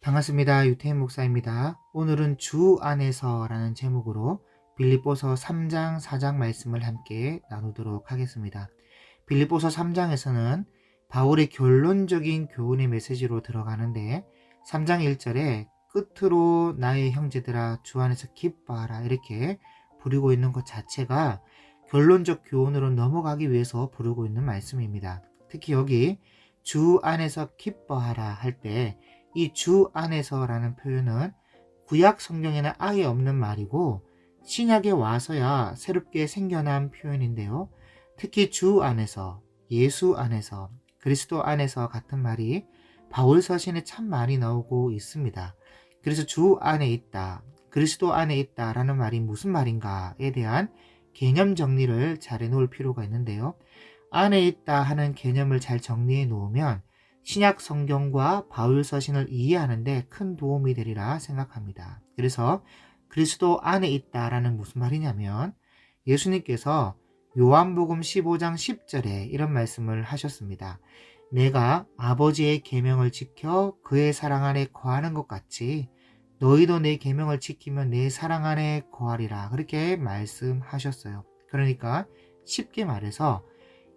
반갑습니다. 유태인 목사입니다. 오늘은 주 안에서라는 제목으로 빌립보서 3장, 4장 말씀을 함께 나누도록 하겠습니다. 빌립보서 3장에서는 바울의 결론적인 교훈의 메시지로 들어가는데 3장 1절에 끝으로 나의 형제들아 주 안에서 기뻐하라 이렇게 부르고 있는 것 자체가 결론적 교훈으로 넘어가기 위해서 부르고 있는 말씀입니다. 특히 여기 주 안에서 기뻐하라 할때 이 주 안에서라는 표현은 구약 성경에는 아예 없는 말이고 신약에 와서야 새롭게 생겨난 표현인데요. 특히 주 안에서, 예수 안에서, 그리스도 안에서 같은 말이 바울 서신에 참 많이 나오고 있습니다. 그래서 주 안에 있다, 그리스도 안에 있다라는 말이 무슨 말인가에 대한 개념 정리를 잘 해놓을 필요가 있는데요. 안에 있다 하는 개념을 잘 정리해 놓으면 신약 성경과 바울 서신을 이해하는 데 큰 도움이 되리라 생각합니다. 그래서 그리스도 안에 있다라는 무슨 말이냐면 예수님께서 요한복음 15장 10절에 이런 말씀을 하셨습니다. 내가 아버지의 계명을 지켜 그의 사랑 안에 거하는 것 같이 너희도 내 계명을 지키면 내 사랑 안에 거하리라. 그렇게 말씀하셨어요. 그러니까 쉽게 말해서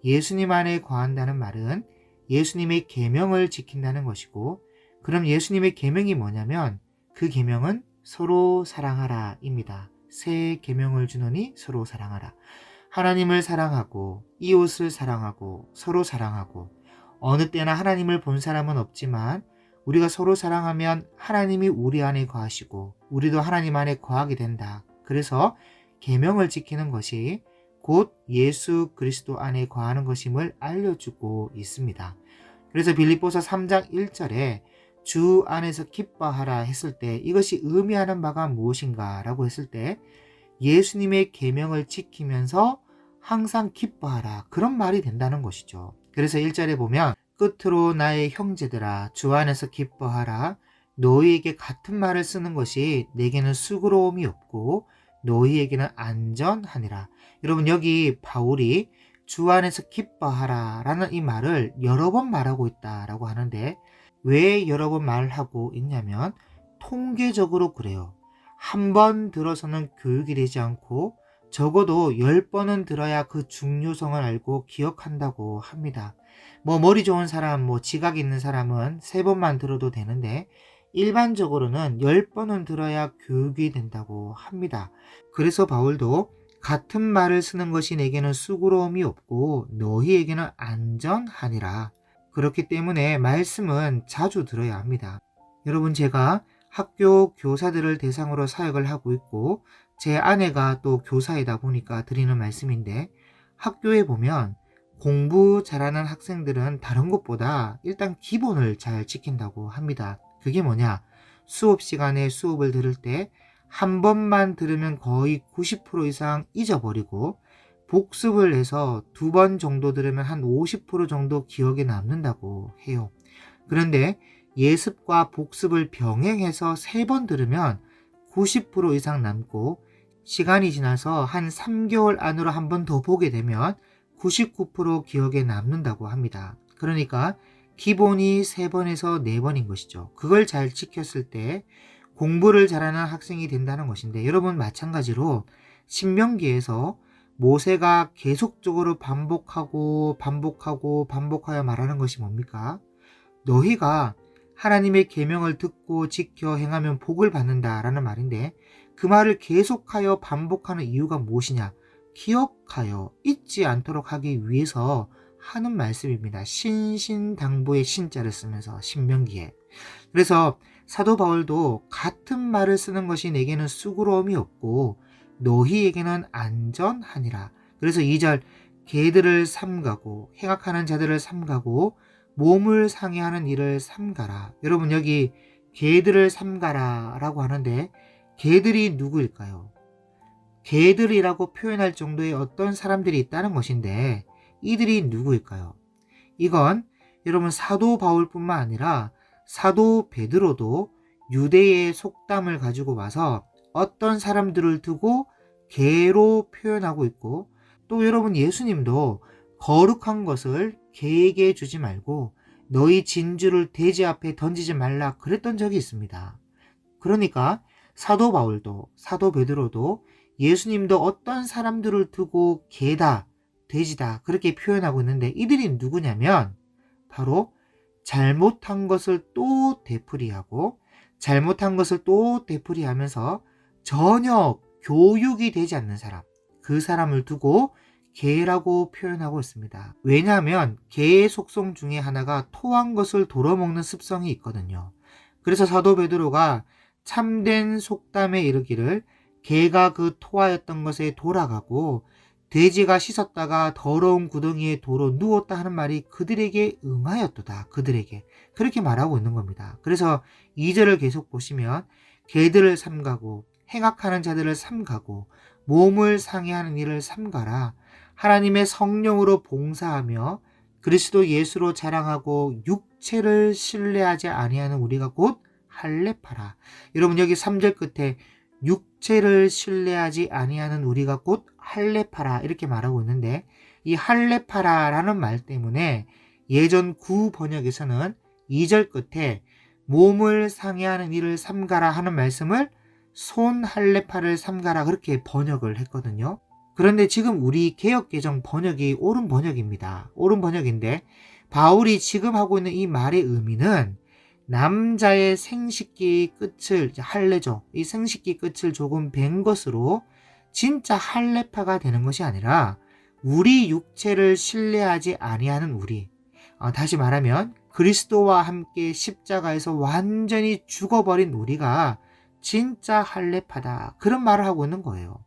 예수님 안에 거한다는 말은 예수님의 계명을 지킨다는 것이고, 그럼 예수님의 계명이 뭐냐면 그 계명은 서로 사랑하라 입니다. 새 계명을 주노니 서로 사랑하라. 하나님을 사랑하고 이웃을 사랑하고 서로 사랑하고, 어느 때나 하나님을 본 사람은 없지만 우리가 서로 사랑하면 하나님이 우리 안에 거하시고 우리도 하나님 안에 거하게 된다. 그래서 계명을 지키는 것이 곧 예수 그리스도 안에 거하는 것임을 알려주고 있습니다. 그래서 빌립보서 3장 1절에 주 안에서 기뻐하라 했을 때 이것이 의미하는 바가 무엇인가 라고 했을 때 예수님의 계명을 지키면서 항상 기뻐하라, 그런 말이 된다는 것이죠. 그래서 1절에 보면 끝으로 나의 형제들아 주 안에서 기뻐하라, 너희에게 같은 말을 쓰는 것이 내게는 수고로움이 없고 너희에게는 안전하니라. 여러분, 여기 바울이 주 안에서 기뻐하라 라는 이 말을 여러 번 말하고 있다라고 하는데, 왜 여러 번 말하고 있냐면 통계적으로 그래요. 한 번 들어서는 교육이 되지 않고 적어도 10번은 들어야 그 중요성을 알고 기억한다고 합니다. 머리 좋은 사람, 지각 있는 사람은 3번만 들어도 되는데 일반적으로는 10번은 들어야 교육이 된다고 합니다. 그래서 바울도 같은 말을 쓰는 것이 내게는 수고로움이 없고 너희에게는 안전하니라. 그렇기 때문에 말씀은 자주 들어야 합니다. 여러분, 제가 학교 교사들을 대상으로 사역을 하고 있고 제 아내가 또 교사이다 보니까 드리는 말씀인데, 학교에 보면 공부 잘하는 학생들은 다른 것보다 일단 기본을 잘 지킨다고 합니다. 그게 뭐냐? 수업 시간에 수업을 들을 때 한 번만 들으면 거의 90% 이상 잊어버리고 복습을 해서 2번 정도 들으면 한 50% 정도 기억에 남는다고 해요. 그런데 예습과 복습을 병행해서 3번 들으면 90% 이상 남고, 시간이 지나서 한 3개월 안으로 한 번 더 보게 되면 99% 기억에 남는다고 합니다. 그러니까 기본이 3번에서 4번인 것이죠. 그걸 잘 지켰을 때 공부를 잘하는 학생이 된다는 것인데, 여러분 마찬가지로 신명기에서 모세가 계속적으로 반복하여 말하는 것이 뭡니까? 너희가 하나님의 계명을 듣고 지켜 행하면 복을 받는다라는 말인데, 그 말을 계속하여 반복하는 이유가 무엇이냐? 기억하여 잊지 않도록 하기 위해서 하는 말씀입니다. 신신당부의 신자를 쓰면서 신명기에. 그래서 사도 바울도 같은 말을 쓰는 것이 내게는 수고로움이 없고 너희에게는 안전하니라. 그래서 2절 개들을 삼가고 행악하는 자들을 삼가고 몸을 상해하는 일을 삼가라. 여러분, 여기 개들을 삼가라 라고 하는데 개들이 누구일까요? 개들이라고 표현할 정도의 어떤 사람들이 있다는 것인데 이들이 누구일까요? 이건 여러분 사도 바울뿐만 아니라 사도 베드로도 유대의 속담을 가지고 와서 어떤 사람들을 두고 개로 표현하고 있고, 또 여러분 예수님도 거룩한 것을 개에게 주지 말고 너희 진주를 돼지 앞에 던지지 말라 그랬던 적이 있습니다. 그러니까 사도 바울도 사도 베드로도 예수님도 어떤 사람들을 두고 개다, 돼지다 그렇게 표현하고 있는데 이들이 누구냐면 바로 잘못한 것을 또 되풀이하고 잘못한 것을 또 되풀이하면서 전혀 교육이 되지 않는 사람, 그 사람을 두고 개라고 표현하고 있습니다. 왜냐하면 개의 속성 중에 하나가 토한 것을 도려먹는 습성이 있거든요. 그래서 사도 베드로가 참된 속담에 이르기를 개가 그 토하였던 것에 돌아가고 돼지가 씻었다가 더러운 구덩이에 도로 누웠다 하는 말이 그들에게 응하였도다. 그들에게. 그렇게 말하고 있는 겁니다. 그래서 2절을 계속 보시면 개들을 삼가고 행악하는 자들을 삼가고 몸을 상해하는 일을 삼가라. 하나님의 성령으로 봉사하며 그리스도 예수로 자랑하고 육체를 신뢰하지 아니하는 우리가 곧 할례파라. 여러분 여기 3절 끝에 육체를 신뢰하지 아니하는 우리가 곧 할례파라 이렇게 말하고 있는데 이 할례파라라는 말 때문에 예전 구 번역에서는 2절 끝에 몸을 상해하는 일을 삼가라 하는 말씀을 손 할례파를 삼가라 그렇게 번역을 했거든요. 그런데 지금 우리 개역개정 번역이 옳은 번역입니다. 옳은 번역인데 바울이 지금 하고 있는 이 말의 의미는 남자의 생식기 끝을 할례죠. 이 생식기 끝을 조금 벤 것으로 진짜 할례파가 되는 것이 아니라 우리 육체를 신뢰하지 아니하는 우리. 다시 말하면 그리스도와 함께 십자가에서 완전히 죽어버린 우리가 진짜 할례파다. 그런 말을 하고 있는 거예요.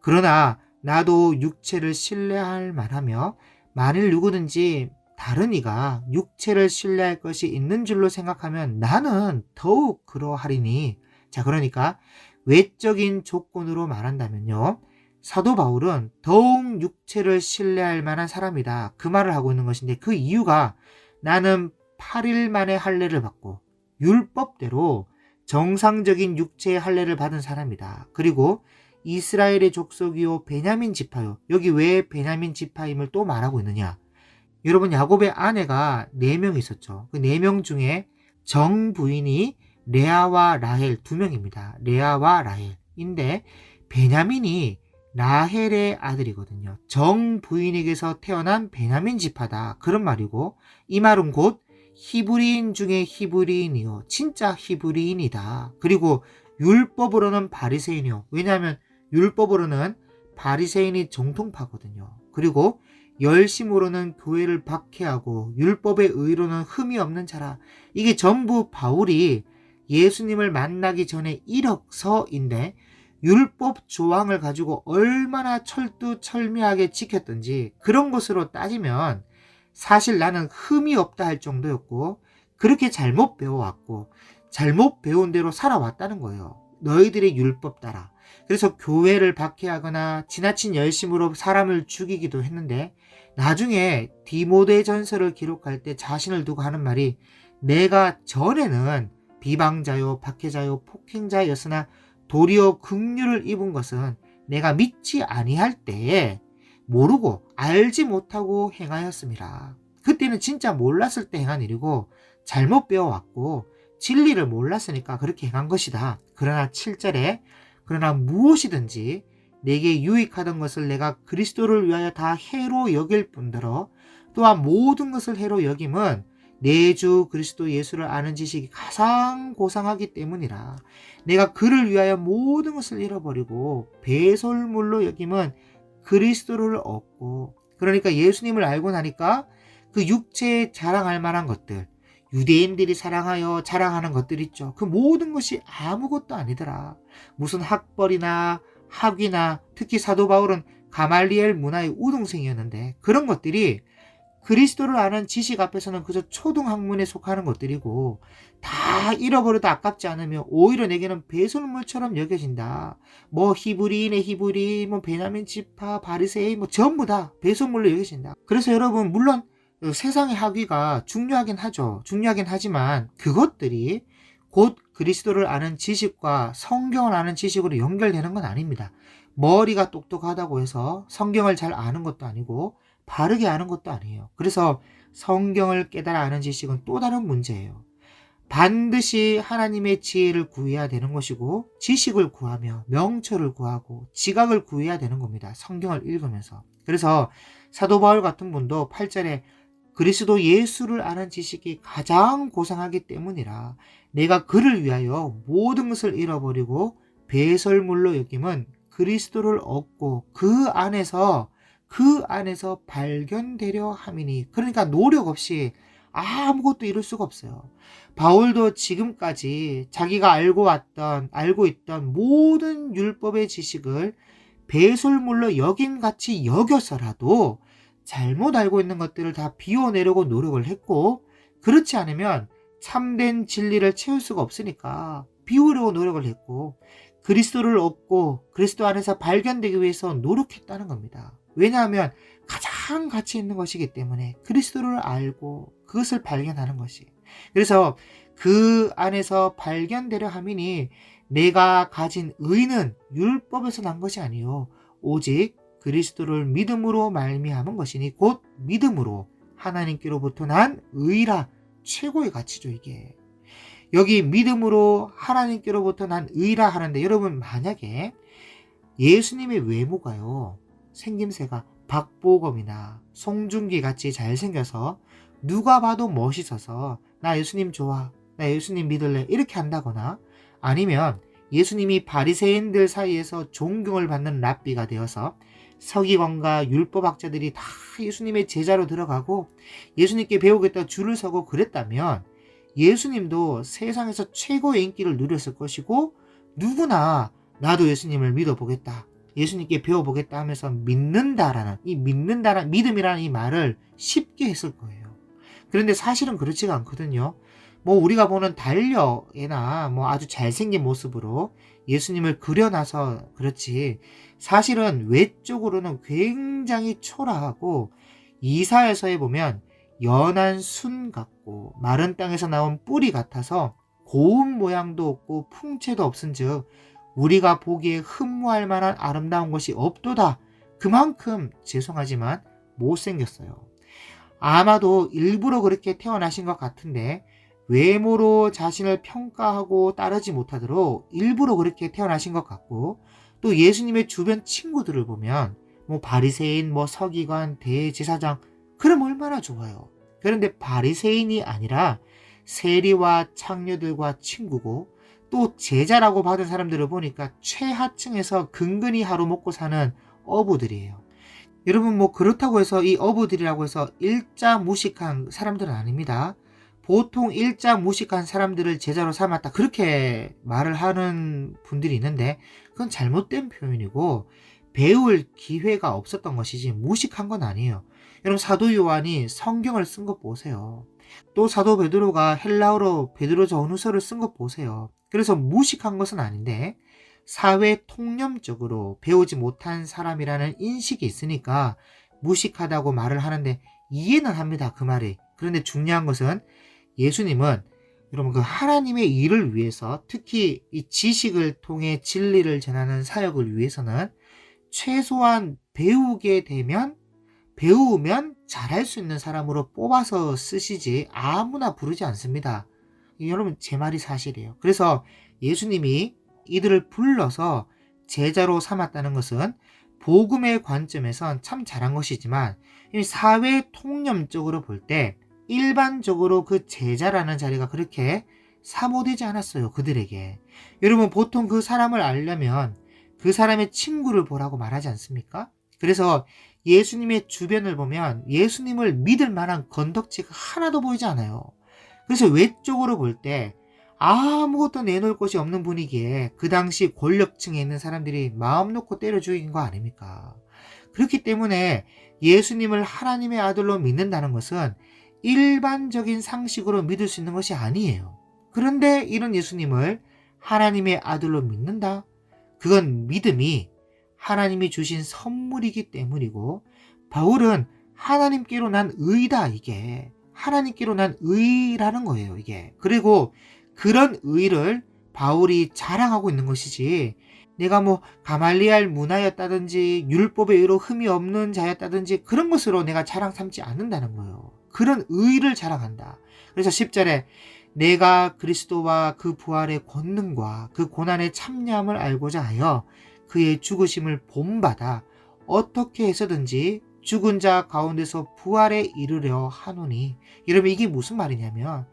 그러나 나도 육체를 신뢰할 만하며 만일 누구든지 다른 이가 육체를 신뢰할 것이 있는 줄로 생각하면 나는 더욱 그러하리니. 자, 그러니까 외적인 조건으로 말한다면요. 사도 바울은 더욱 육체를 신뢰할 만한 사람이다. 그 말을 하고 있는 것인데 그 이유가 나는 8일 만에 할례를 받고 율법대로 정상적인 육체의 할례를 받은 사람이다. 그리고 이스라엘의 족속이요 베냐민 지파요. 여기 왜 베냐민 지파임을 또 말하고 있느냐. 여러분 야곱의 아내가 4명 있었죠. 그 4명 중에 정부인이 레아와 라헬 2명입니다. 레아와 라헬인데 베냐민이 라헬의 아들이거든요. 정부인에게서 태어난 베냐민 지파다. 그런 말이고 이 말은 곧 히브리인 중에 히브리인이요. 진짜 히브리인이다. 그리고 율법으로는 바리새인이요. 왜냐하면 율법으로는 바리새인이 정통파거든요. 그리고 열심으로는 교회를 박해하고 율법의 의로는 흠이 없는 자라. 이게 전부 바울이 예수님을 만나기 전에 이력서인데 율법 조항을 가지고 얼마나 철두철미하게 지켰던지 그런 것으로 따지면 사실 나는 흠이 없다 할 정도였고 그렇게 잘못 배워왔고 잘못 배운 대로 살아왔다는 거예요. 너희들의 율법 따라. 그래서 교회를 박해하거나 지나친 열심으로 사람을 죽이기도 했는데 나중에 디모데전서를 기록할 때 자신을 두고 하는 말이 내가 전에는 비방자요 박해자요 폭행자였으나 도리어 긍휼을 입은 것은 내가 믿지 아니할 때에 모르고 알지 못하고 행하였음이라. 그때는 진짜 몰랐을 때 행한 일이고 잘못 배워왔고 진리를 몰랐으니까 그렇게 행한 것이다. 그러나 7절에 그러나 무엇이든지 내게 유익하던 것을 내가 그리스도를 위하여 다 해로 여길 뿐더러 또한 모든 것을 해로 여김은 내 주 그리스도 예수를 아는 지식이 가장 고상하기 때문이라. 내가 그를 위하여 모든 것을 잃어버리고 배설물로 여김은 그리스도를 얻고. 그러니까 예수님을 알고 나니까 그 육체에 자랑할 만한 것들, 유대인들이 사랑하여 자랑하는 것들 있죠. 그 모든 것이 아무것도 아니더라. 무슨 학벌이나 학위나 특히 사도 바울은 가말리엘 문화의 우등생이었는데 그런 것들이 그리스도를 아는 지식 앞에서는 그저 초등학문에 속하는 것들이고 다 잃어버려도 아깝지 않으며 오히려 내게는 배설물처럼 여겨진다. 뭐 히브리인의 히브리, 뭐 베냐민 지파, 바리새인 뭐 전부 다 배설물로 여겨진다. 그래서 여러분 물론 세상의 학위가 중요하긴 하죠. 중요하긴 하지만 그것들이 곧 그리스도를 아는 지식과 성경을 아는 지식으로 연결되는 건 아닙니다. 머리가 똑똑하다고 해서 성경을 잘 아는 것도 아니고 바르게 아는 것도 아니에요. 그래서 성경을 깨달아 아는 지식은 또 다른 문제예요. 반드시 하나님의 지혜를 구해야 되는 것이고 지식을 구하며 명철을 구하고 지각을 구해야 되는 겁니다. 성경을 읽으면서. 그래서 사도 바울 같은 분도 8절에 그리스도 예수를 아는 지식이 가장 고상하기 때문이라 내가 그를 위하여 모든 것을 잃어버리고 배설물로 여김은 그리스도를 얻고 그 안에서 발견되려 함이니. 그러니까 노력 없이 아무것도 이룰 수가 없어요. 바울도 지금까지 자기가 알고 있던 모든 율법의 지식을 배설물로 여김같이 여겨서라도 잘못 알고 있는 것들을 다 비워내려고 노력을 했고, 그렇지 않으면 참된 진리를 채울 수가 없으니까 비우려고 노력을 했고, 그리스도를 얻고 그리스도 안에서 발견되기 위해서 노력했다는 겁니다. 왜냐하면 가장 가치 있는 것이기 때문에 그리스도를 알고 그것을 발견하는 것이. 그래서 그 안에서 발견되려 함이니 내가 가진 의는 율법에서 난 것이 아니요 오직 그리스도를 믿음으로 말미암은 것이니 곧 믿음으로 하나님께로부터 난 의라. 최고의 가치죠 이게. 여기 믿음으로 하나님께로부터 난 의라 하는데, 여러분 만약에 예수님의 외모가요 생김새가 박보검이나 송중기 같이 잘생겨서 누가 봐도 멋있어서 나 예수님 좋아, 나 예수님 믿을래 이렇게 한다거나, 아니면 예수님이 바리새인들 사이에서 존경을 받는 랍비가 되어서 서기관과 율법학자들이 다 예수님의 제자로 들어가고 예수님께 배우겠다 줄을 서고 그랬다면 예수님도 세상에서 최고의 인기를 누렸을 것이고 누구나 나도 예수님을 믿어보겠다, 예수님께 배워보겠다 하면서 믿는다라는 믿음이라는 이 말을 쉽게 했을 거예요. 그런데 사실은 그렇지가 않거든요. 뭐 우리가 보는 달력이나 뭐 아주 잘생긴 모습으로 예수님을 그려놔서 그렇지, 사실은 외적으로는 굉장히 초라하고 이사야서에 보면 연한 순 같고 마른 땅에서 나온 뿌리 같아서 고운 모양도 없고 풍채도 없은즉 우리가 보기에 흠모할 만한 아름다운 것이 없도다. 그만큼 죄송하지만 못생겼어요. 아마도 일부러 그렇게 태어나신 것 같은데 외모로 자신을 평가하고 따르지 못하도록 일부러 그렇게 태어나신 것 같고, 또 예수님의 주변 친구들을 보면 뭐 바리새인, 뭐 서기관, 대제사장, 그럼 얼마나 좋아요. 그런데 바리새인이 아니라 세리와 창녀들과 친구고 또 제자라고 받은 사람들을 보니까 최하층에서 근근히 하루 먹고 사는 어부들이에요. 여러분 뭐 그렇다고 해서 이 어부들이라고 해서 일자 무식한 사람들은 아닙니다. 보통 일자 무식한 사람들을 제자로 삼았다 그렇게 말을 하는 분들이 있는데 그건 잘못된 표현이고 배울 기회가 없었던 것이지 무식한 건 아니에요. 여러분 사도 요한이 성경을 쓴 것 보세요. 또 사도 베드로가 헬라어로 베드로 전후서를 쓴 것 보세요. 그래서 무식한 것은 아닌데 사회 통념적으로 배우지 못한 사람이라는 인식이 있으니까 무식하다고 말을 하는데 이해는 합니다. 그 말이. 그런데 중요한 것은 예수님은 여러분 그 하나님의 일을 위해서, 특히 이 지식을 통해 진리를 전하는 사역을 위해서는 최소한 배우면 잘할 수 있는 사람으로 뽑아서 쓰시지 아무나 부르지 않습니다. 여러분 제 말이 사실이에요. 그래서 예수님이 이들을 불러서 제자로 삼았다는 것은 복음의 관점에선 참 잘한 것이지만 사회 통념적으로 볼 때 일반적으로 그 제자라는 자리가 그렇게 사모되지 않았어요. 그들에게. 여러분 보통 그 사람을 알려면 그 사람의 친구를 보라고 말하지 않습니까? 그래서 예수님의 주변을 보면 예수님을 믿을 만한 건덕지가 하나도 보이지 않아요. 그래서 외적으로 볼 때 아무것도 내놓을 것이 없는 분위기에 그 당시 권력층에 있는 사람들이 마음 놓고 때려 죽인 거 아닙니까? 그렇기 때문에 예수님을 하나님의 아들로 믿는다는 것은 일반적인 상식으로 믿을 수 있는 것이 아니에요. 그런데 이런 예수님을 하나님의 아들로 믿는다? 그건 믿음이 하나님이 주신 선물이기 때문이고, 바울은 하나님께로 난 의다, 이게. 하나님께로 난 의라는 거예요, 이게. 그리고 그런 의를 바울이 자랑하고 있는 것이지, 내가 뭐 가말리알 문화였다든지 율법의 의로 흠이 없는 자였다든지 그런 것으로 내가 자랑 삼지 않는다는 거예요. 그런 의의를 자랑한다. 그래서 10절에 내가 그리스도와 그 부활의 권능과 그 고난의 참여함을 알고자 하여 그의 죽으심을 본받아 어떻게 해서든지 죽은 자 가운데서 부활에 이르려 하노니. 여러분, 이게 무슨 말이냐면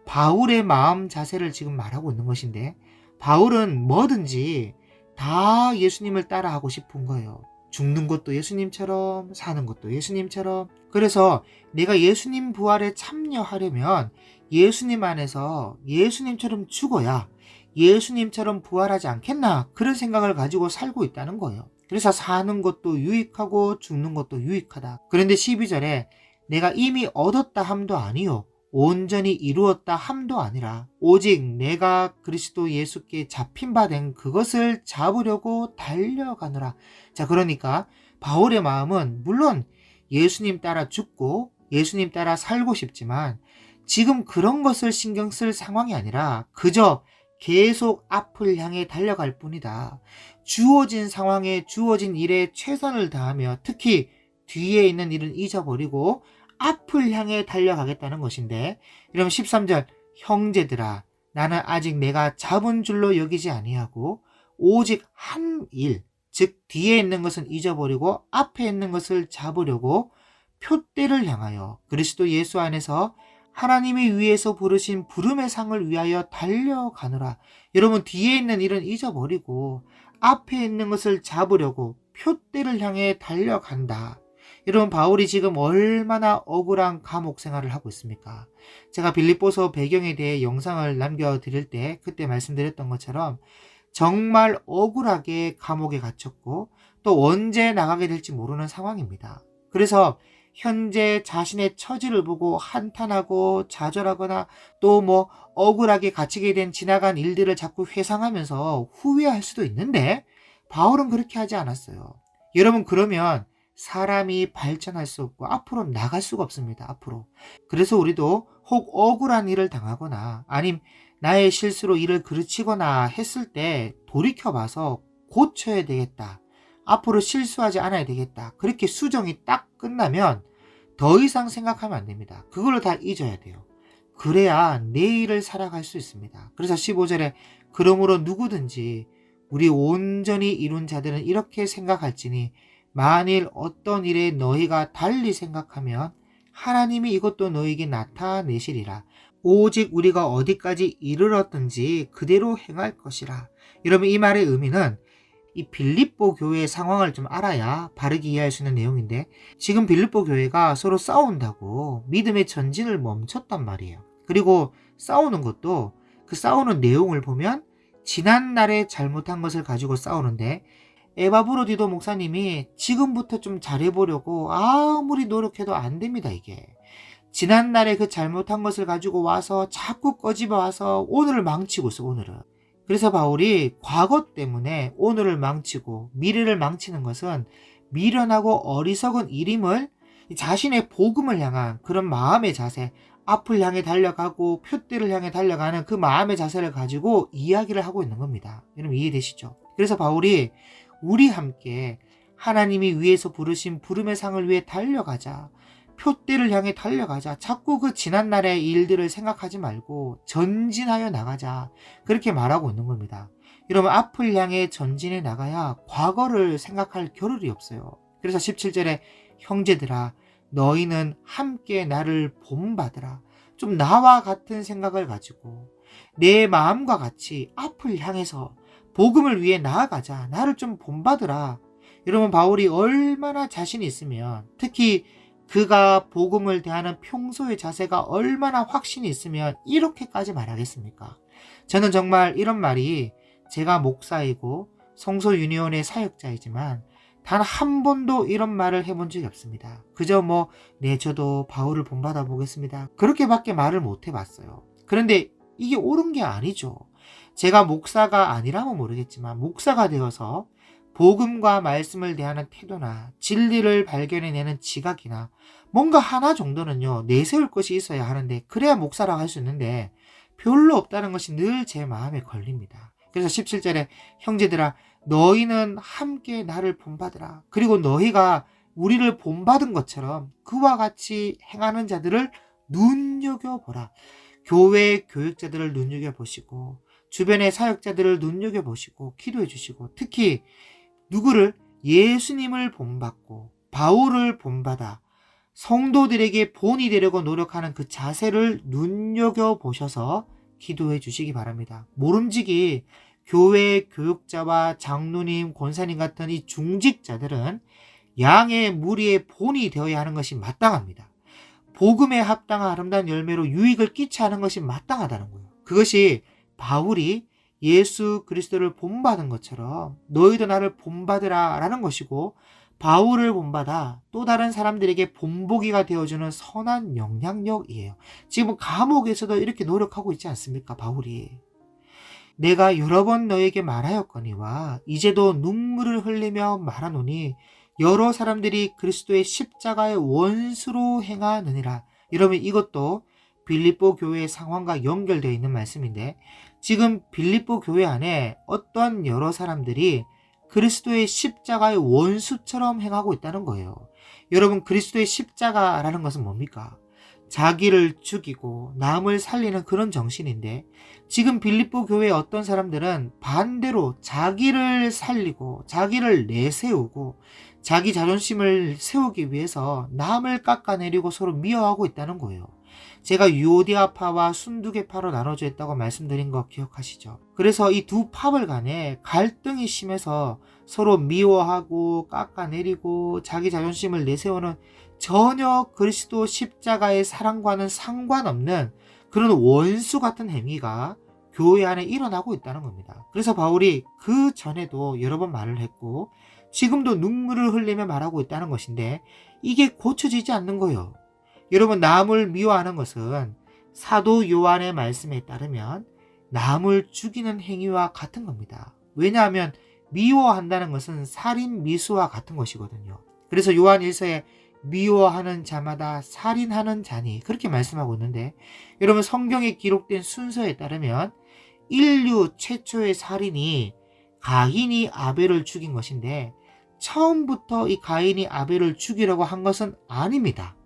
바울의 마음 자세를 지금 말하고 있는 것인데, 바울은 뭐든지 다 예수님을 따라하고 싶은 거예요. 죽는 것도 예수님처럼, 사는 것도 예수님처럼. 그래서 내가 예수님 부활에 참여하려면 예수님 안에서 예수님처럼 죽어야 예수님처럼 부활하지 않겠나, 그런 생각을 가지고 살고 있다는 거예요. 그래서 사는 것도 유익하고 죽는 것도 유익하다. 그런데 12절에 내가 이미 얻었다 함도 아니요 온전히 이루었다 함도 아니라 오직 내가 그리스도 예수께 잡힌 바 된 그것을 잡으려고 달려가노라. 자, 그러니까 바울의 마음은 물론 예수님 따라 죽고 예수님 따라 살고 싶지만 지금 그런 것을 신경 쓸 상황이 아니라 그저 계속 앞을 향해 달려갈 뿐이다. 주어진 상황에 주어진 일에 최선을 다하며 특히 뒤에 있는 일은 잊어버리고 앞을 향해 달려가겠다는 것인데, 이러면 13절 형제들아 나는 아직 내가 잡은 줄로 여기지 아니하고 오직 한 일, 즉 뒤에 있는 것은 잊어버리고 앞에 있는 것을 잡으려고 표대를 향하여 그리스도 예수 안에서 하나님이 위에서 부르신 부름의 상을 위하여 달려가노라. 여러분, 뒤에 있는 일은 잊어버리고 앞에 있는 것을 잡으려고 표대를 향해 달려간다. 여러분, 바울이 지금 얼마나 억울한 감옥 생활을 하고 있습니까? 제가 빌립보서 배경에 대해 영상을 남겨드릴 때 그때 말씀드렸던 것처럼 정말 억울하게 감옥에 갇혔고 또 언제 나가게 될지 모르는 상황입니다. 그래서 현재 자신의 처지를 보고 한탄하고 좌절하거나 또 억울하게 갇히게 된 지나간 일들을 자꾸 회상하면서 후회할 수도 있는데 바울은 그렇게 하지 않았어요. 여러분, 그러면 사람이 발전할 수 없고 앞으로 나갈 수가 없습니다. 앞으로. 그래서 우리도 혹 억울한 일을 당하거나 아님 나의 실수로 일을 그르치거나 했을 때 돌이켜봐서 고쳐야 되겠다. 앞으로 실수하지 않아야 되겠다. 그렇게 수정이 딱 끝나면 더 이상 생각하면 안 됩니다. 그걸로 다 잊어야 돼요. 그래야 내일을 살아갈 수 있습니다. 그래서 15절에 그러므로 누구든지 우리 온전히 이룬 자들은 이렇게 생각할지니 만일 어떤 일에 너희가 달리 생각하면 하나님이 이것도 너희에게 나타내시리라. 오직 우리가 어디까지 이르렀든지 그대로 행할 것이라. 여러분, 이 말의 의미는 이 빌립보 교회의 상황을 좀 알아야 바르게 이해할 수 있는 내용인데, 지금 빌립보 교회가 서로 싸운다고 믿음의 전진을 멈췄단 말이에요. 그리고 싸우는 것도 그 싸우는 내용을 보면 지난날에 잘못한 것을 가지고 싸우는데, 에바브로디도 목사님이 지금부터 좀 잘해보려고 아무리 노력해도 안 됩니다. 이게 지난날에 그 잘못한 것을 가지고 와서 자꾸 꺼집어 와서 오늘을 망치고 있어. 오늘은. 그래서 바울이 과거 때문에 오늘을 망치고 미래를 망치는 것은 미련하고 어리석은 일임을 자신의 복음을 향한 그런 마음의 자세, 앞을 향해 달려가고 표대를 향해 달려가는 그 마음의 자세를 가지고 이야기를 하고 있는 겁니다. 여러분, 이해되시죠? 그래서 바울이 우리 함께 하나님이 위에서 부르신 부름의 상을 위해 달려가자. 표대를 향해 달려가자. 자꾸 그 지난날의 일들을 생각하지 말고 전진하여 나가자. 그렇게 말하고 있는 겁니다. 여러분, 앞을 향해 전진해 나가야 과거를 생각할 겨를이 없어요. 그래서 17절에 형제들아 너희는 함께 나를 본받으라. 좀 나와 같은 생각을 가지고 내 마음과 같이 앞을 향해서 복음을 위해 나아가자. 나를 좀 본받으라. 여러분, 바울이 얼마나 자신이 있으면, 특히 그가 복음을 대하는 평소의 자세가 얼마나 확신이 있으면 이렇게까지 말하겠습니까? 저는 정말 이런 말이, 제가 목사이고 성소 유니온의 사역자이지만 단 한 번도 이런 말을 해본 적이 없습니다. 그저 네, 저도 바울을 본받아 보겠습니다. 그렇게밖에 말을 못 해봤어요. 그런데 이게 옳은 게 아니죠. 제가 목사가 아니라면 모르겠지만 목사가 되어서 복음과 말씀을 대하는 태도나 진리를 발견해내는 지각이나 뭔가 하나 정도는요 내세울 것이 있어야 하는데, 그래야 목사라고 할 수 있는데 별로 없다는 것이 늘 제 마음에 걸립니다. 그래서 17절에 형제들아 너희는 함께 나를 본받으라. 그리고 너희가 우리를 본받은 것처럼 그와 같이 행하는 자들을 눈여겨보라. 교회 교육자들을 눈여겨보시고 주변의 사역자들을 눈여겨보시고 기도해 주시고, 특히 누구를? 예수님을 본받고 바울을 본받아 성도들에게 본이 되려고 노력하는 그 자세를 눈여겨보셔서 기도해 주시기 바랍니다. 모름지기 교회 교육자와 장로님, 권사님 같은 이 중직자들은 양의 무리의 본이 되어야 하는 것이 마땅합니다. 복음에 합당한 아름다운 열매로 유익을 끼쳐야 하는 것이 마땅하다는 거예요. 그것이 바울이 예수 그리스도를 본받은 것처럼 너희도 나를 본받으라 라는 것이고, 바울을 본받아 또 다른 사람들에게 본보기가 되어주는 선한 영향력이에요. 지금 감옥에서도 이렇게 노력하고 있지 않습니까, 바울이? 내가 여러 번 너에게 말하였거니와 이제도 눈물을 흘리며 말하노니 여러 사람들이 그리스도의 십자가의 원수로 행하느니라. 여러분, 이것도 빌립보 교회의 상황과 연결되어 있는 말씀인데, 지금 빌립보 교회 안에 어떤 여러 사람들이 그리스도의 십자가의 원수처럼 행하고 있다는 거예요. 여러분, 그리스도의 십자가라는 것은 뭡니까? 자기를 죽이고 남을 살리는 그런 정신인데, 지금 빌립보 교회의 어떤 사람들은 반대로 자기를 살리고 자기를 내세우고 자기 자존심을 세우기 위해서 남을 깎아내리고 서로 미워하고 있다는 거예요. 제가 유오디아파와 순두개파로 나눠져 있다고 말씀드린 거 기억하시죠? 그래서 이 두 파벌 간에 갈등이 심해서 서로 미워하고 깎아내리고 자기 자존심을 내세우는, 전혀 그리스도 십자가의 사랑과는 상관없는 그런 원수 같은 행위가 교회 안에 일어나고 있다는 겁니다. 그래서 바울이 그 전에도 여러 번 말을 했고 지금도 눈물을 흘리며 말하고 있다는 것인데, 이게 고쳐지지 않는 거예요. 여러분, 남을 미워하는 것은 사도 요한의 말씀에 따르면 남을 죽이는 행위와 같은 겁니다. 왜냐하면 미워한다는 것은 살인 미수와 같은 것이거든요. 그래서 요한 1서에 미워하는 자마다 살인하는 자니, 그렇게 말씀하고 있는데, 여러분, 성경에 기록된 순서에 따르면 인류 최초의 살인이 가인이 아벨을 죽인 것인데, 처음부터 이 가인이 아벨을 죽이려고 한 것은 아닙니다.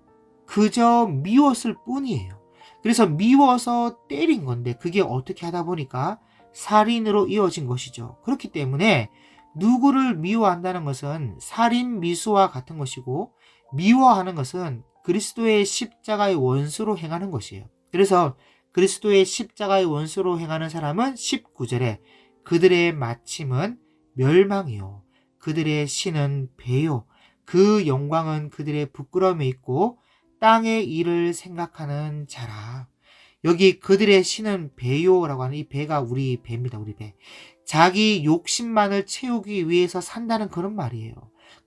그저 미웠을 뿐이에요. 그래서 미워서 때린 건데 그게 어떻게 하다 보니까 살인으로 이어진 것이죠. 그렇기 때문에 누구를 미워한다는 것은 살인 미수와 같은 것이고, 미워하는 것은 그리스도의 십자가의 원수로 행하는 것이에요. 그래서 그리스도의 십자가의 원수로 행하는 사람은 19절에 그들의 마침은 멸망이요 그들의 신은 배요 그 영광은 그들의 부끄러움에 있고 땅의 일을 생각하는 자라. 여기 그들의 신은 배요라고 하는 이 배가 우리 배입니다. 우리 배. 자기 욕심만을 채우기 위해서 산다는 그런 말이에요.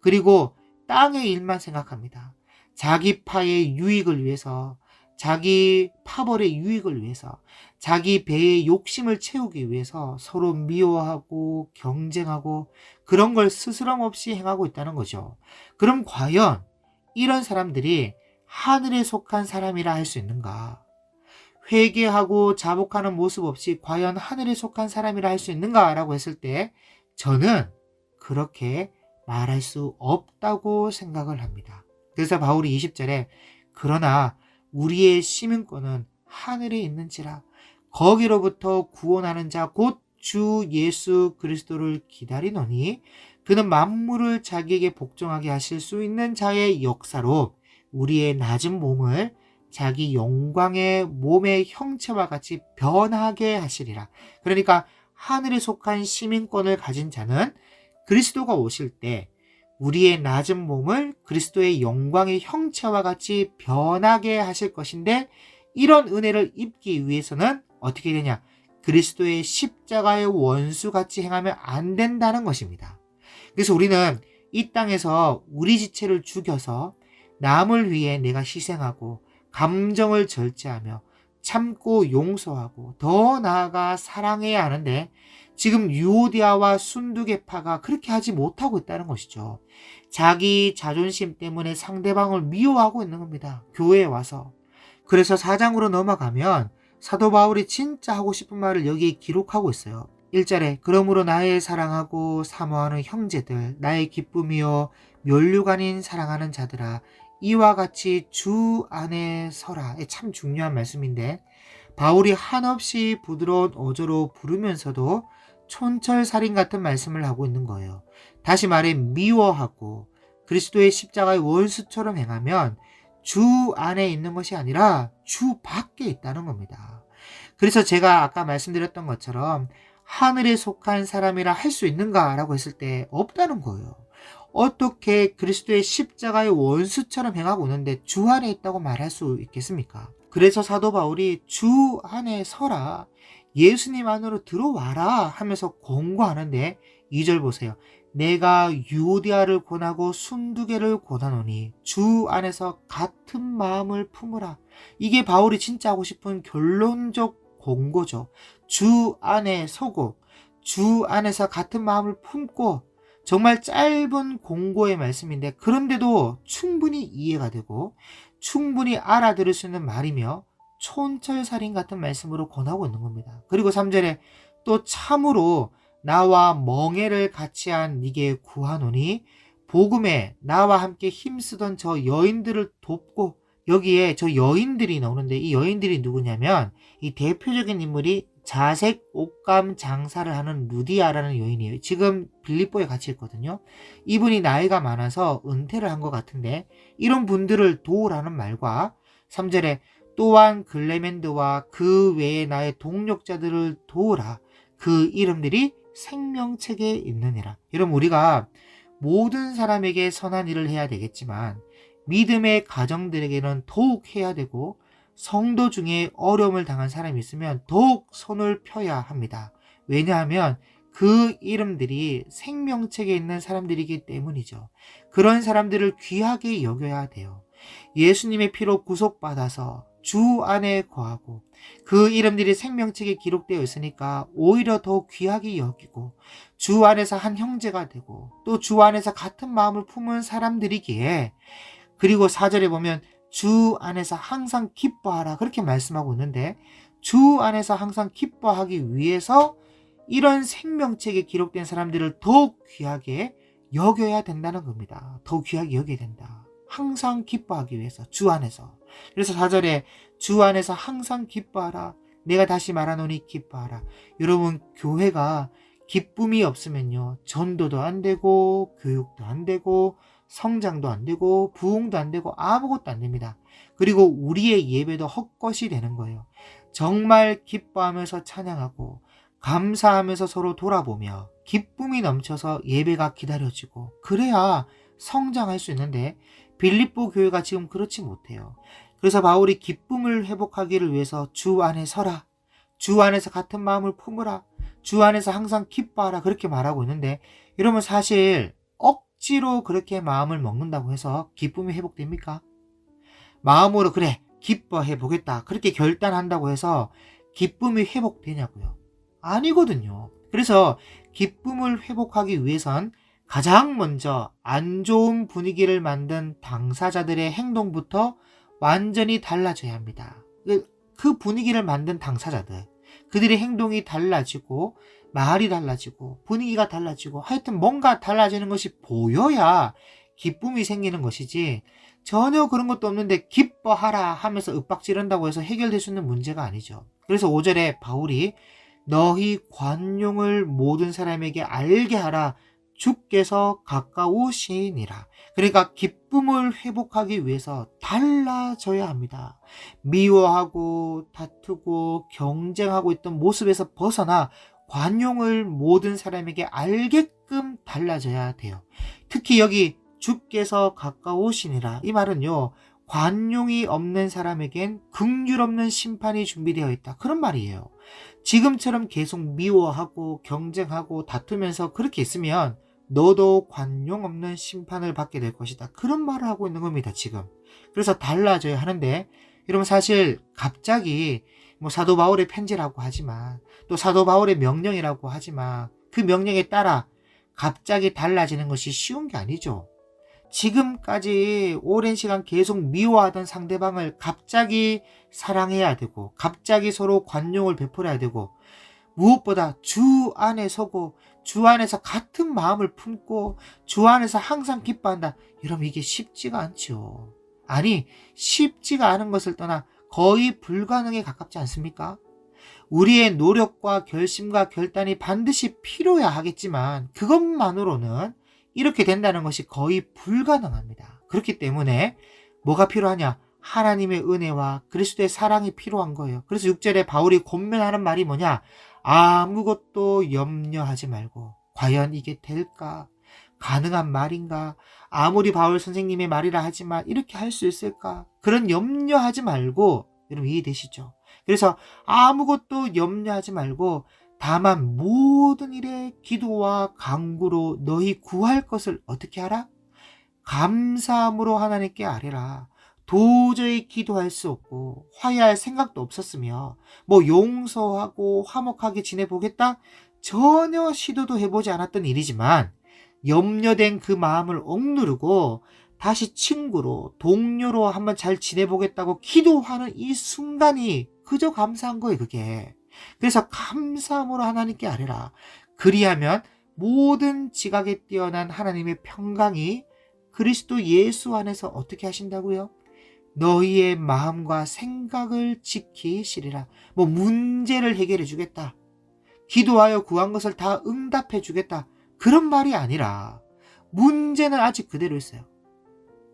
그리고 땅의 일만 생각합니다. 자기 파의 유익을 위해서, 자기 파벌의 유익을 위해서, 자기 배의 욕심을 채우기 위해서 서로 미워하고 경쟁하고 그런 걸 스스럼 없이 행하고 있다는 거죠. 그럼 과연 이런 사람들이 하늘에 속한 사람이라 할 수 있는가? 회개하고 자복하는 모습 없이 과연 하늘에 속한 사람이라 할 수 있는가라고 했을 때 저는 그렇게 말할 수 없다고 생각을 합니다. 그래서 바울이 20절에 그러나 우리의 시민권은 하늘에 있는지라 거기로부터 구원하는 자 곧 주 예수 그리스도를 기다리노니 그는 만물을 자기에게 복종하게 하실 수 있는 자의 역사로 우리의 낮은 몸을 자기 영광의 몸의 형체와 같이 변하게 하시리라. 그러니까 하늘에 속한 시민권을 가진 자는 그리스도가 오실 때 우리의 낮은 몸을 그리스도의 영광의 형체와 같이 변하게 하실 것인데, 이런 은혜를 입기 위해서는 어떻게 되냐? 그리스도의 십자가의 원수같이 행하면 안 된다는 것입니다. 그래서 우리는 이 땅에서 우리 지체를 죽여서 남을 위해 내가 희생하고 감정을 절제하며 참고 용서하고 더 나아가 사랑해야 하는데, 지금 유오디아와 순두개파가 그렇게 하지 못하고 있다는 것이죠. 자기 자존심 때문에 상대방을 미워하고 있는 겁니다. 교회에 와서. 그래서 4장으로 넘어가면 사도 바울이 진짜 하고 싶은 말을 여기에 기록하고 있어요. 1절에 그러므로 나의 사랑하고 사모하는 형제들, 나의 기쁨이요 면류관인 사랑하는 자들아 이와 같이 주 안에 서라. 참 중요한 말씀인데 바울이 한없이 부드러운 어조로 부르면서도 촌철살인 같은 말씀을 하고 있는 거예요. 다시 말해 미워하고 그리스도의 십자가의 원수처럼 행하면 주 안에 있는 것이 아니라 주 밖에 있다는 겁니다. 그래서 제가 아까 말씀드렸던 것처럼 하늘에 속한 사람이라 할 수 있는가라고 했을 때 없다는 거예요. 어떻게 그리스도의 십자가의 원수처럼 행하고 있는데 주 안에 있다고 말할 수 있겠습니까? 그래서 사도 바울이 주 안에 서라, 예수님 안으로 들어와라 하면서 권고하는데 2절 보세요. 내가 유오디아를 권하고 순두개를 권하노니 주 안에서 같은 마음을 품으라. 이게 바울이 진짜 하고 싶은 결론적 권고죠. 주 안에 서고 주 안에서 같은 마음을 품고, 정말 짧은 공고의 말씀인데 그런데도 충분히 이해가 되고 충분히 알아들을 수 있는 말이며 촌철살인 같은 말씀으로 권하고 있는 겁니다. 그리고 3절에 또 참으로 나와 멍에를 같이 한 네게 구하노니 복음에 나와 함께 힘쓰던 저 여인들을 돕고, 여기에 저 여인들이 나오는데 이 여인들이 누구냐면 이 대표적인 인물이 자색 옷감 장사를 하는 루디아라는 여인이에요. 지금 빌립보에 같이 있거든요. 이분이 나이가 많아서 은퇴를 한 것 같은데 이런 분들을 도우라는 말과 3절에 또한 글레멘드와 그 외에 나의 동력자들을 도우라. 그 이름들이 생명책에 있느니라. 여러분, 우리가 모든 사람에게 선한 일을 해야 되겠지만 믿음의 가정들에게는 더욱 해야 되고, 성도 중에 어려움을 당한 사람이 있으면 더욱 손을 펴야 합니다. 왜냐하면 그 이름들이 생명책에 있는 사람들이기 때문이죠. 그런 사람들을 귀하게 여겨야 돼요. 예수님의 피로 구속받아서 주 안에 거하고 그 이름들이 생명책에 기록되어 있으니까 오히려 더 귀하게 여기고 주 안에서 한 형제가 되고 또 주 안에서 같은 마음을 품은 사람들이기에, 그리고 4절에 보면 주 안에서 항상 기뻐하라 그렇게 말씀하고 있는데 주 안에서 항상 기뻐하기 위해서 이런 생명책에 기록된 사람들을 더욱 귀하게 여겨야 된다는 겁니다. 더욱 귀하게 여겨야 된다. 항상 기뻐하기 위해서 주 안에서. 그래서 4절에 주 안에서 항상 기뻐하라. 내가 다시 말하노니 기뻐하라. 여러분, 교회가 기쁨이 없으면요 전도도 안 되고 교육도 안 되고 성장도 안 되고 부흥도 안 되고 아무것도 안 됩니다. 그리고 우리의 예배도 헛것이 되는 거예요. 정말 기뻐하면서 찬양하고 감사하면서 서로 돌아보며 기쁨이 넘쳐서 예배가 기다려지고 그래야 성장할 수 있는데 빌립보 교회가 지금 그렇지 못해요. 그래서 바울이 기쁨을 회복하기를 위해서 주 안에 서라, 주 안에서 같은 마음을 품으라, 주 안에서 항상 기뻐하라 그렇게 말하고 있는데, 여러분 사실 억지로 그렇게 마음을 먹는다고 해서 기쁨이 회복됩니까? 마음으로 그래 기뻐해 보겠다 그렇게 결단한다고 해서 기쁨이 회복되냐고요? 아니거든요. 그래서 기쁨을 회복하기 위해선 가장 먼저 안 좋은 분위기를 만든 당사자들의 행동부터 완전히 달라져야 합니다. 그 분위기를 만든 당사자들, 그들의 행동이 달라지고 말이 달라지고 분위기가 달라지고 하여튼 뭔가 달라지는 것이 보여야 기쁨이 생기는 것이지, 전혀 그런 것도 없는데 기뻐하라 하면서 윽박지른다고 해서 해결될 수 있는 문제가 아니죠. 그래서 5절에 바울이 너희 관용을 모든 사람에게 알게 하라, 주께서 가까우시니라. 그러니까 기쁨을 회복하기 위해서 달라져야 합니다. 미워하고 다투고 경쟁하고 있던 모습에서 벗어나 관용을 모든 사람에게 알게끔 달라져야 돼요. 특히 여기 주께서 가까우시니라, 이 말은요 관용이 없는 사람에겐 긍휼 없는 심판이 준비되어 있다 그런 말이에요. 지금처럼 계속 미워하고 경쟁하고 다투면서 그렇게 있으면 너도 관용 없는 심판을 받게 될 것이다 그런 말을 하고 있는 겁니다 지금. 그래서 달라져야 하는데, 여러분 사실 갑자기 뭐 사도 바울의 편지라고 하지만 또 사도 바울의 명령이라고 하지만 그 명령에 따라 갑자기 달라지는 것이 쉬운 게 아니죠. 지금까지 오랜 시간 계속 미워하던 상대방을 갑자기 사랑해야 되고 갑자기 서로 관용을 베풀어야 되고 무엇보다 주 안에 서고 주 안에서 같은 마음을 품고 주 안에서 항상 기뻐한다. 여러분 이게 쉽지가 않죠. 아니 쉽지가 않은 것을 떠나 거의 불가능에 가깝지 않습니까? 우리의 노력과 결심과 결단이 반드시 필요해야 하겠지만 그것만으로는 이렇게 된다는 것이 거의 불가능합니다. 그렇기 때문에 뭐가 필요하냐? 하나님의 은혜와 그리스도의 사랑이 필요한 거예요. 그래서 6절에 바울이 권면하는 말이 뭐냐? 아무것도 염려하지 말고 과연 이게 될까? 가능한 말인가? 아무리 바울 선생님의 말이라 하지만 이렇게 할 수 있을까? 그런 염려하지 말고, 여러분 이해되시죠? 그래서 아무것도 염려하지 말고 다만 모든 일에 기도와 간구로 너희 구할 것을 어떻게 하라? 감사함으로 하나님께 아뢰라. 도저히 기도할 수 없고 화해할 생각도 없었으며 뭐 용서하고 화목하게 지내보겠다? 전혀 시도도 해보지 않았던 일이지만 염려된 그 마음을 억누르고 다시 친구로 동료로 한번 잘 지내보겠다고 기도하는 이 순간이 그저 감사한 거예요, 그게. 그래서 감사함으로 하나님께 아뢰라. 그리하면 모든 지각에 뛰어난 하나님의 평강이 그리스도 예수 안에서 어떻게 하신다고요? 너희의 마음과 생각을 지키시리라. 뭐 문제를 해결해 주겠다. 기도하여 구한 것을 다 응답해 주겠다. 그런 말이 아니라 문제는 아직 그대로 있어요.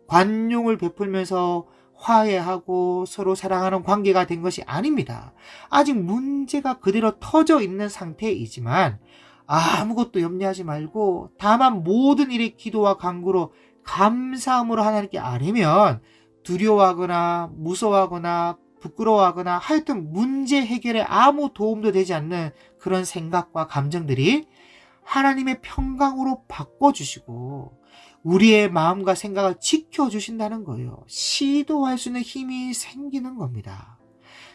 관용을 베풀면서 화해하고 서로 사랑하는 관계가 된 것이 아닙니다. 아직 문제가 그대로 터져 있는 상태이지만 아무것도 염려하지 말고 다만 모든 일의 기도와 간구로 감사함으로 하나님께 아뢰면 두려워하거나 무서워하거나 부끄러워하거나 하여튼 문제 해결에 아무 도움도 되지 않는 그런 생각과 감정들이 하나님의 평강으로 바꿔주시고 우리의 마음과 생각을 지켜주신다는 거예요. 시도할 수 있는 힘이 생기는 겁니다.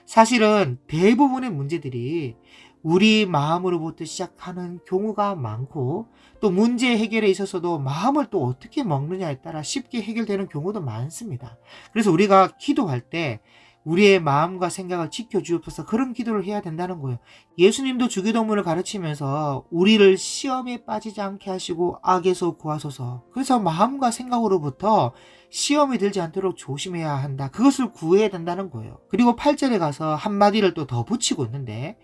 사실은 대부분의 문제들이 우리 마음으로부터 시작하는 경우가 많고 또 문제 해결에 있어서도 마음을 또 어떻게 먹느냐에 따라 쉽게 해결되는 경우도 많습니다. 그래서 우리가 기도할 때 우리의 마음과 생각을 지켜주옵소서 그런 기도를 해야 된다는 거예요. 예수님도 주기도문을 가르치면서 우리를 시험에 빠지지 않게 하시고 악에서 구하소서. 그래서 마음과 생각으로부터 시험이 들지 않도록 조심해야 한다. 그것을 구해야 된다는 거예요. 그리고 8절에 가서 한마디를 또 더 붙이고 있는데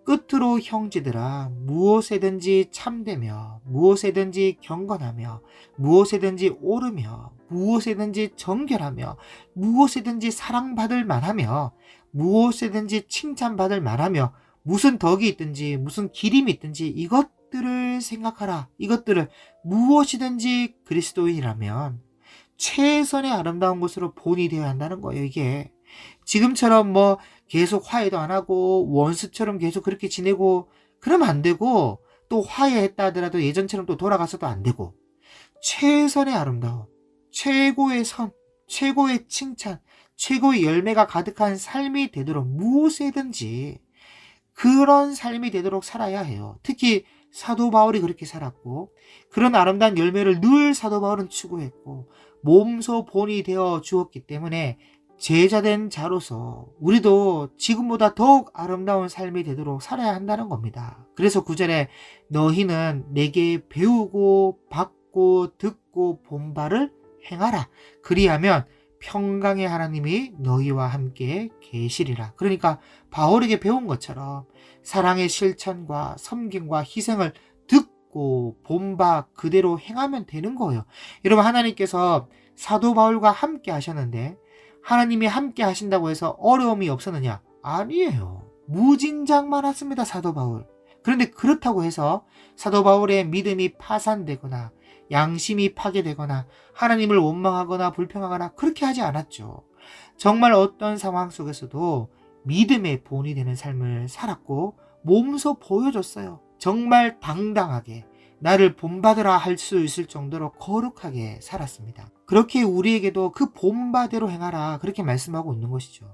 끝으로 형제들아 무엇에든지 참되며 무엇에든지 경건하며 무엇에든지 옳으며 무엇에든지 정결하며 무엇에든지 사랑받을 만하며 무엇에든지 칭찬받을 만하며 무슨 덕이 있든지 무슨 기림이 있든지 이것들을 생각하라. 이것들을 무엇이든지 그리스도인이라면 최선의 아름다운 것으로 본이 되어야 한다는 거예요. 이게 지금처럼 뭐 계속 화해도 안 하고 원수처럼 계속 그렇게 지내고 그러면 안 되고 또 화해했다 하더라도 예전처럼 또 돌아가서도 안 되고 최선의 아름다움, 최고의 선, 최고의 칭찬, 최고의 열매가 가득한 삶이 되도록 무엇이든지 그런 삶이 되도록 살아야 해요. 특히 사도 바울이 그렇게 살았고 그런 아름다운 열매를 늘 사도 바울은 추구했고 몸소 본이 되어 주었기 때문에 제자된 자로서 우리도 지금보다 더욱 아름다운 삶이 되도록 살아야 한다는 겁니다. 그래서 9절에 너희는 내게 배우고 받고 듣고 본 바를 행하라. 그리하면 평강의 하나님이 너희와 함께 계시리라. 그러니까 바울에게 배운 것처럼 사랑의 실천과 섬김과 희생을 듣고 본 바 그대로 행하면 되는 거예요. 여러분 하나님께서 사도 바울과 함께 하셨는데 하나님이 함께 하신다고 해서 어려움이 없었느냐? 아니에요. 무진장 많았습니다, 사도 바울. 그런데 그렇다고 해서 사도 바울의 믿음이 파산되거나 양심이 파괴되거나 하나님을 원망하거나 불평하거나 그렇게 하지 않았죠. 정말 어떤 상황 속에서도 믿음의 본이 되는 삶을 살았고 몸소 보여줬어요. 정말 당당하게 나를 본받으라 할 수 있을 정도로 거룩하게 살았습니다. 그렇게 우리에게도 그 본바대로 행하라 그렇게 말씀하고 있는 것이죠.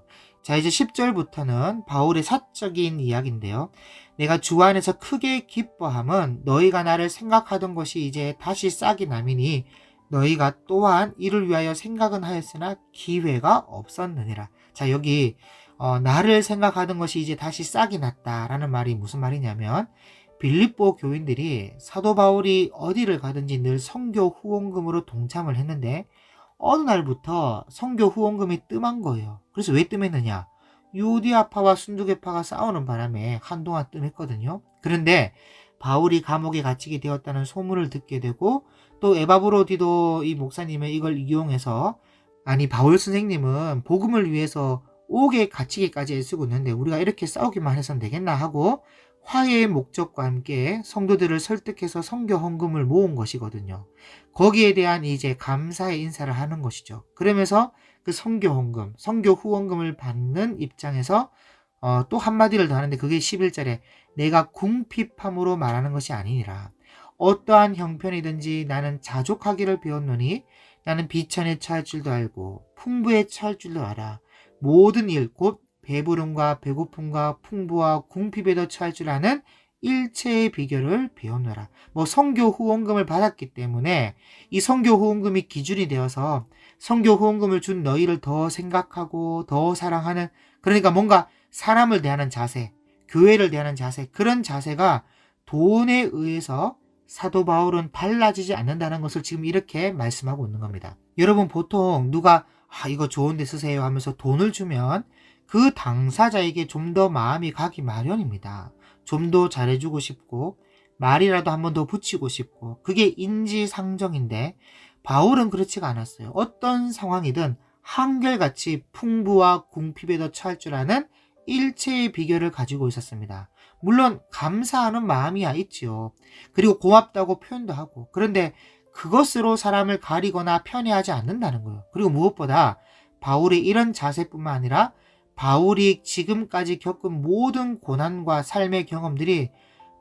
자 이제 10절부터는 바울의 사적인 이야기인데요. 내가 주 안에서 크게 기뻐함은 너희가 나를 생각하던 것이 이제 다시 싹이 남이니 너희가 또한 이를 위하여 생각은 하였으나 기회가 없었느니라. 자 여기 나를 생각하던 것이 이제 다시 싹이 났다라는 말이 무슨 말이냐면 빌립보 교인들이 사도 바울이 어디를 가든지 늘 선교 후원금으로 동참을 했는데 어느 날부터 선교 후원금이 뜸한 거예요. 그래서 왜 뜸했느냐? 유디아파와 순두개파가 싸우는 바람에 한동안 뜸했거든요. 그런데 바울이 감옥에 갇히게 되었다는 소문을 듣게 되고 또 에바브로디도 이 목사님의 이걸 이용해서 아니 바울 선생님은 복음을 위해서 옥에 갇히기까지 애쓰고 있는데 우리가 이렇게 싸우기만 해서는 되겠나 하고 화해의 목적과 함께 성도들을 설득해서 선교 헌금을 모은 것이거든요. 거기에 대한 이제 감사의 인사를 하는 것이죠. 그러면서 그 선교 헌금, 선교 후원금을 받는 입장에서 또 한마디를 더 하는데 그게 11절에 내가 궁핍함으로 말하는 것이 아니니라. 어떠한 형편이든지 나는 자족하기를 배웠노니 나는 비천에 처할 줄도 알고 풍부에 처할 줄도 알아. 모든 일 곧 배부름과 배고픔과 풍부와 궁핍에도 처할 줄 아는 일체의 비결을 배웠노라. 선교 후원금을 받았기 때문에 이 선교 후원금이 기준이 되어서 선교 후원금을 준 너희를 더 생각하고 더 사랑하는, 그러니까 뭔가 사람을 대하는 자세, 교회를 대하는 자세, 그런 자세가 돈에 의해서 사도 바울은 달라지지 않는다는 것을 지금 이렇게 말씀하고 있는 겁니다. 여러분 보통 누가 이거 좋은 데 쓰세요 하면서 돈을 주면 그 당사자에게 좀 더 마음이 가기 마련입니다. 좀 더 잘해주고 싶고 말이라도 한 번 더 붙이고 싶고 그게 인지상정인데 바울은 그렇지가 않았어요. 어떤 상황이든 한결같이 풍부와 궁핍에도 처할 줄 아는 일체의 비결을 가지고 있었습니다. 물론 감사하는 마음이야 있지요. 그리고 고맙다고 표현도 하고 그런데 그것으로 사람을 가리거나 편애하지 않는다는 거예요. 그리고 무엇보다 바울의 이런 자세뿐만 아니라 바울이 지금까지 겪은 모든 고난과 삶의 경험들이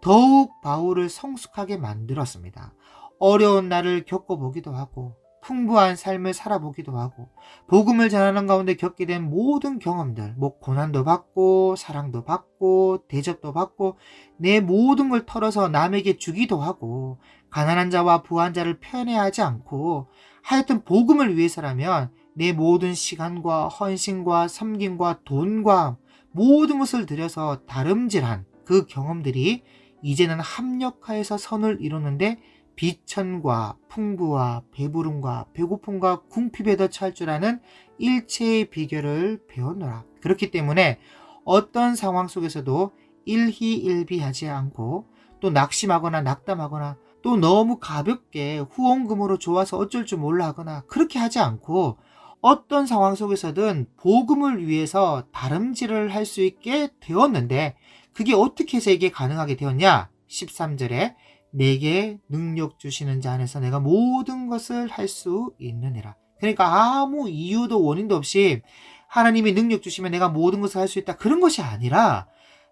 더욱 바울을 성숙하게 만들었습니다. 어려운 날을 겪어보기도 하고 풍부한 삶을 살아보기도 하고 복음을 전하는 가운데 겪게 된 모든 경험들, 고난도 받고 사랑도 받고 대접도 받고 내 모든 걸 털어서 남에게 주기도 하고 가난한 자와 부한 자를 편애하지 않고 하여튼 복음을 위해서라면 내 모든 시간과 헌신과 섬김과 돈과 모든 것을 들여서 다름질한 그 경험들이 이제는 합력하여서 선을 이루는데 비천과 풍부와 배부름과 배고픔과 궁핍에도 처할 줄 아는 일체의 비결을 배웠노라. 그렇기 때문에 어떤 상황 속에서도 일희일비하지 않고 또 낙심하거나 낙담하거나 또 너무 가볍게 후원금으로 좋아서 어쩔 줄 몰라 하거나 그렇게 하지 않고 어떤 상황 속에서든 복음을 위해서 다름질을 할 수 있게 되었는데 그게 어떻게 해서 이게 가능하게 되었냐? 13절에 내게 능력 주시는 자 안에서 내가 모든 것을 할 수 있느니라. 그러니까 아무 이유도 원인도 없이 하나님이 능력 주시면 내가 모든 것을 할 수 있다. 그런 것이 아니라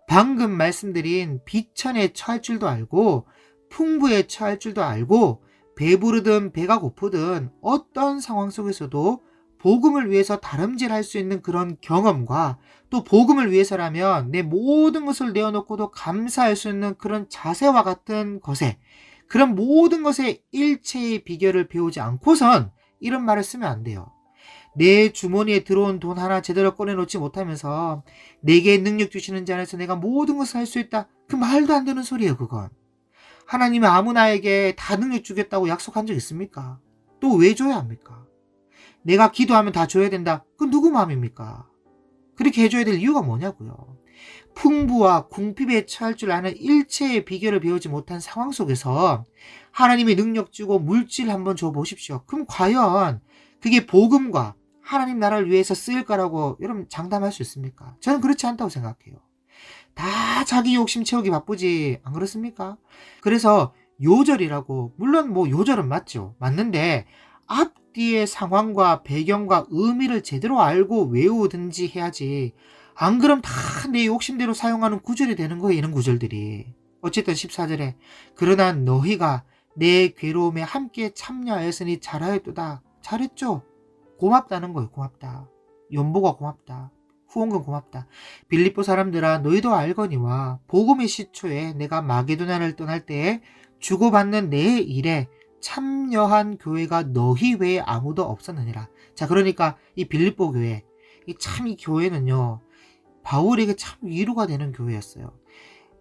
방금 말씀드린 비천에 처할 줄도 알고 풍부에 처할 줄도 알고 배부르든 배가 고프든 어떤 상황 속에서도 복음을 위해서 다름질할 수 있는 그런 경험과 또 복음을 위해서라면 내 모든 것을 내어놓고도 감사할 수 있는 그런 자세와 같은 것에 그런 모든 것의 일체의 비결을 배우지 않고선 이런 말을 쓰면 안 돼요. 내 주머니에 들어온 돈 하나 제대로 꺼내놓지 못하면서 내게 능력 주시는 자 안에서 내가 모든 것을 할 수 있다. 그 말도 안 되는 소리예요 그건. 하나님이 아무나에게 다 능력 주겠다고 약속한 적 있습니까? 또 왜 줘야 합니까? 내가 기도하면 다 줘야 된다. 그건 누구 마음입니까? 그렇게 해줘야 될 이유가 뭐냐고요. 풍부와 궁핍에 처할 줄 아는 일체의 비결을 배우지 못한 상황 속에서 하나님이 능력 주고 물질 한번 줘보십시오. 그럼 과연 그게 복음과 하나님 나라를 위해서 쓰일 거라고 여러분 장담할 수 있습니까? 저는 그렇지 않다고 생각해요. 다 자기 욕심 채우기 바쁘지 안 그렇습니까? 그래서 요절이라고 물론 요절은 맞죠. 맞는데 앞뒤의 상황과 배경과 의미를 제대로 알고 외우든지 해야지. 안 그럼 다 내 욕심대로 사용하는 구절이 되는 거예요. 이런 구절들이. 어쨌든 14절에 그러나 너희가 내 괴로움에 함께 참여하였으니 잘하였도다. 잘했죠. 고맙다는 거예요. 고맙다. 연보가 고맙다. 후원금 고맙다. 빌립보 사람들아 너희도 알거니와 복음의 시초에 내가 마게도냐를 떠날 때에 주고받는 내 일에 참여한 교회가 너희 외에 아무도 없었느니라. 자, 그러니까 이 빌립보 교회, 이 교회는요, 바울에게 참 위로가 되는 교회였어요.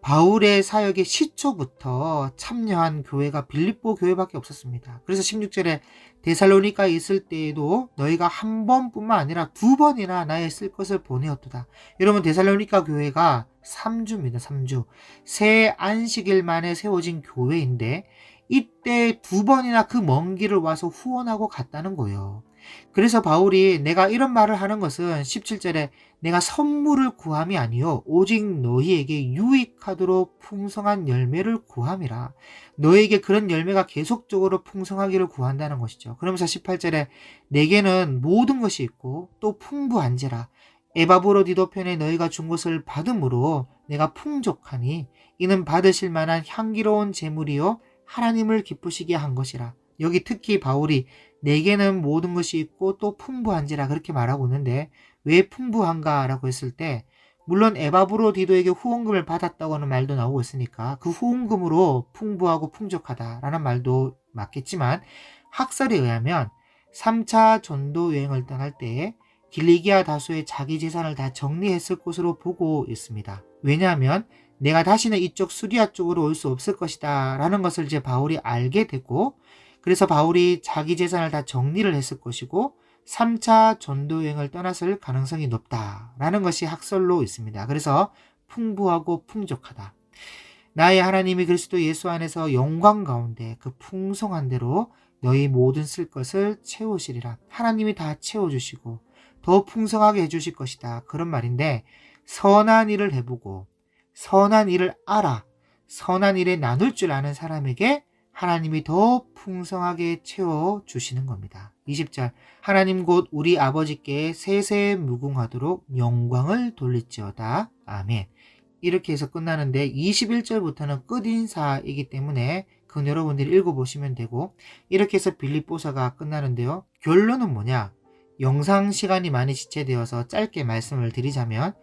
바울의 사역의 시초부터 참여한 교회가 빌립보 교회밖에 없었습니다. 그래서 16절에 데살로니가에 있을 때에도 너희가 한 번뿐만 아니라 두 번이나 나의 쓸 것을 보내었도다. 여러분, 데살로니가 교회가 3주입니다. 3주. 새 안식일 만에 세워진 교회인데 이때 두 번이나 그 먼 길을 와서 후원하고 갔다는 거예요. 그래서 바울이 내가 이런 말을 하는 것은 17절에 내가 선물을 구함이 아니요 오직 너희에게 유익하도록 풍성한 열매를 구함이라. 너희에게 그런 열매가 계속적으로 풍성하기를 구한다는 것이죠. 그러면서 18절에 내게는 모든 것이 있고 또 풍부한지라. 에바브로디도 편에 너희가 준 것을 받음으로 내가 풍족하니 이는 받으실 만한 향기로운 제물이요 하나님을 기쁘시게 한 것이라. 여기 특히 바울이 내게는 모든 것이 있고 또 풍부한지라 그렇게 말하고 있는데 왜 풍부한가라고 했을 때 물론 에바브로디도에게 후원금을 받았다고 하는 말도 나오고 있으니까 그 후원금으로 풍부하고 풍족하다라는 말도 맞겠지만 학설에 의하면 3차 전도 여행을 떠날 때 길리기아 다소의 자기 재산을 다 정리했을 것으로 보고 있습니다. 왜냐하면 내가 다시는 이쪽 수리아 쪽으로 올 수 없을 것이다 라는 것을 이제 바울이 알게 되고 그래서 바울이 자기 재산을 다 정리를 했을 것이고 3차 전도 여행을 떠났을 가능성이 높다라는 것이 학설로 있습니다. 그래서 풍부하고 풍족하다. 나의 하나님이 그리스도 예수 안에서 영광 가운데 그 풍성한 대로 너희 모든 쓸 것을 채우시리라. 하나님이 다 채워주시고 더 풍성하게 해주실 것이다. 그런 말인데 선한 일을 해보고 선한 일을 알아 선한 일에 나눌 줄 아는 사람에게 하나님이 더 풍성하게 채워주시는 겁니다. 20절 하나님 곧 우리 아버지께 세세 무궁하도록 영광을 돌릴지어다. 아멘. 이렇게 해서 끝나는데 21절부터는 끝인사이기 때문에 그건 여러분들이 읽어보시면 되고 이렇게 해서 빌립보서가 끝나는데요. 결론은 뭐냐? 영상 시간이 많이 지체되어서 짧게 말씀을 드리자면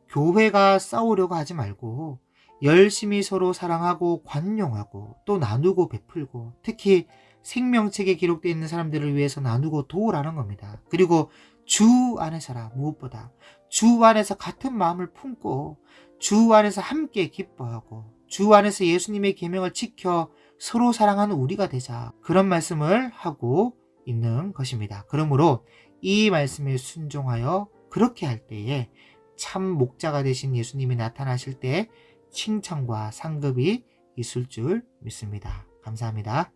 교회가 싸우려고 하지 말고 열심히 서로 사랑하고 관용하고 또 나누고 베풀고 특히 생명책에 기록되어 있는 사람들을 위해서 나누고 도우라는 겁니다. 그리고 주 안에서라 무엇보다 주 안에서 같은 마음을 품고 주 안에서 함께 기뻐하고 주 안에서 예수님의 계명을 지켜 서로 사랑하는 우리가 되자 그런 말씀을 하고 있는 것입니다. 그러므로 이 말씀에 순종하여 그렇게 할 때에 참 목자가 되신 예수님이 나타나실 때 칭찬과 상급이 있을 줄 믿습니다. 감사합니다.